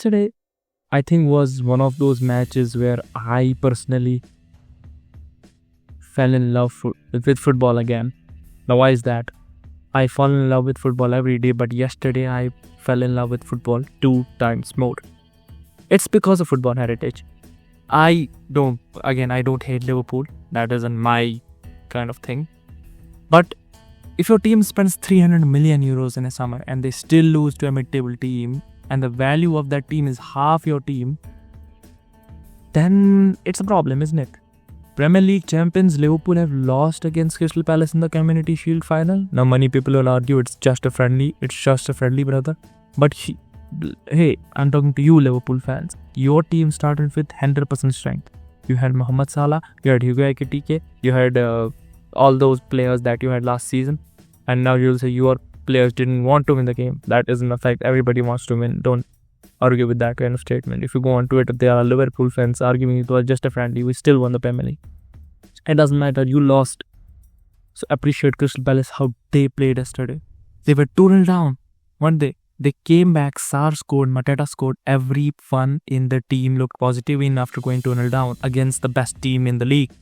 yesterday, I think, was one of those matches where I personally fell in love with football again. Now, why is that? I fall in love with football every day, but yesterday I fell in love with football 2 times more. It's because of football heritage. I don't hate Liverpool. That isn't my kind of thing. But if your team spends 300 million euros in a summer and they still lose to a mid-table team, and the value of that team is half your team, then it's a problem, isn't it? Premier League champions Liverpool have lost against Crystal Palace in the Community Shield final. Now, many people will argue it's just a friendly, brother. But hey, I'm talking to you, Liverpool fans. Your team started with 100% strength. You had Mohamed Salah, you had Hugo Ekitike, you had all those players that you had last season, and now you'll say your players didn't want to win the game. That isn't a fact. Everybody wants to win. Don't argue with that kind of statement. If you go on Twitter, there are Liverpool fans arguing it was just a friendly. We still won the Premier League. It doesn't matter. You lost. So appreciate Crystal Palace how they played yesterday. They were 2-0 down. One day they came back. Sarr scored. Mateta scored. Everyone in the team looked positive in after going 2-0 down against the best team in the league.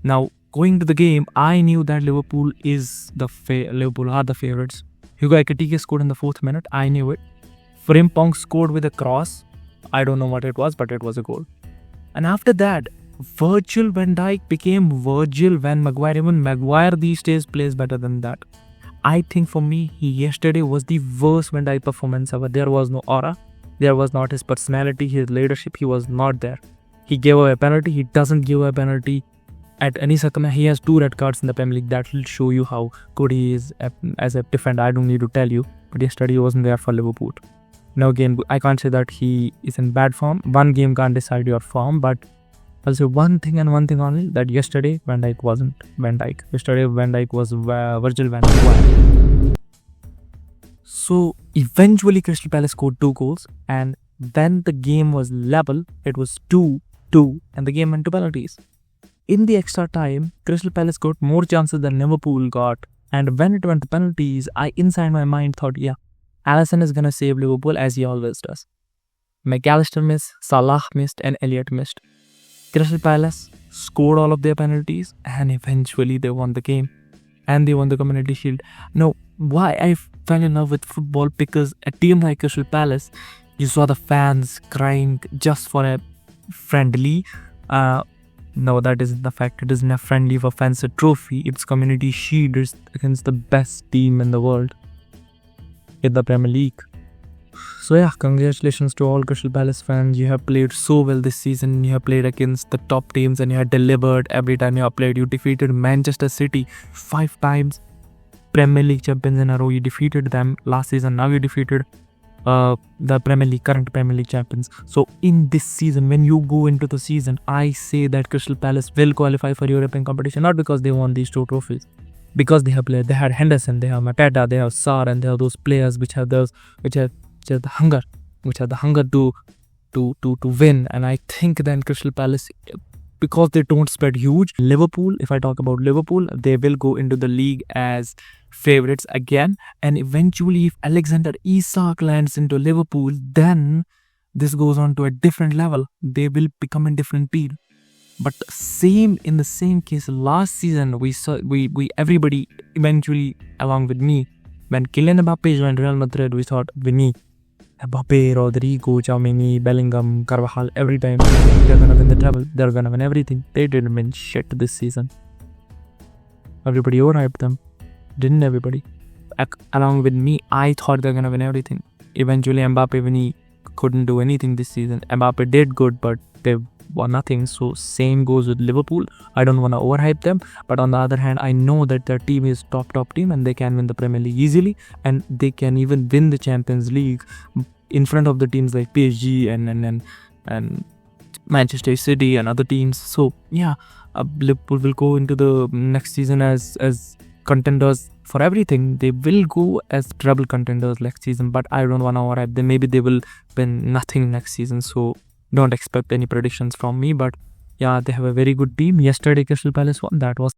Now, going to the game, I knew that Liverpool are the favorites. Hugo Ekitike scored in the 4th minute. I knew it. Frimpong scored with a cross. I don't know what it was, but it was a goal. And after that, Virgil van Dijk became Virgil van Maguire. Even Maguire these days plays better than that. I think for me, yesterday was the worst Van Dijk performance ever. There was no aura. There was not his personality, his leadership. He was not there. He gave away a penalty. He doesn't give away a penalty at any circumstance. He has 2 red cards in the Premier League. That will show you how good he is as a defender. I don't need to tell you. But yesterday he wasn't there for Liverpool. Now again, I can't say that he is in bad form. One game can't decide your form. But I'll say one thing and one thing only, that yesterday Van Dijk wasn't Van Dijk. Yesterday Van Dijk was Virgil van Dijk. So eventually Crystal Palace scored 2 goals, and then the game was level. It was 2-2 and the game went to penalties. In the extra time, Crystal Palace got more chances than Liverpool got, and when it went to penalties, I inside my mind thought, yeah, Alisson is gonna save Liverpool as he always does. McAllister missed, Salah missed, and Elliott missed. Crystal Palace scored all of their penalties, and eventually they won the game, and they won the Community Shield. Now, why I fell in love with football? Because a team like Crystal Palace, you saw the fans crying just for a friendly. No, that isn't the fact. It isn't a friendly for fans, a trophy. It's Community Shield against the best team in the world in the Premier League. So yeah, congratulations to all Crystal Palace fans. You have played so well this season. You have played against the top teams and you have delivered every time you have played. You defeated Manchester City 5 times. Premier League champions in a row. You defeated them last season. Now you defeated the current Premier League champions. So in this season, when you go into the season, I say that Crystal Palace will qualify for European competition, not because they won these 2 trophies, because they have played. They had Henderson, they have Mateta, they have Sarr, and they have those players which have the hunger to win. And I think then Crystal Palace, because they don't spread huge. Liverpool, if I talk about Liverpool, they will go into the league as favorites again, and eventually if Alexander Isak lands into Liverpool, then this goes on to a different level. They will become a different breed. But in the same case last season, we everybody eventually, along with me, when Kylian Mbappe joined Real Madrid, we thought Mbappe, Rodrigo, Tchouaméni, Bellingham, Carvajal, every time they're gonna win the treble, they're gonna win everything. They didn't win shit this season. Everybody overhyped them, didn't everybody? Along with me, I thought they're gonna win everything. Eventually Mbappe, when he couldn't do anything this season, Mbappe did good, but they won nothing. So same goes with Liverpool. I don't want to overhype them, but on the other hand, I know that their team is top team and they can win the Premier League easily, and they can even win the Champions League in front of the teams like PSG and Manchester City and other teams. So yeah, Liverpool will go into the next season as contenders for everything. They will go as treble contenders next season, but I don't want to overhype them. Maybe they will win nothing next season, so don't expect any predictions from me. But yeah, they have a very good team. Yesterday Crystal Palace won. That was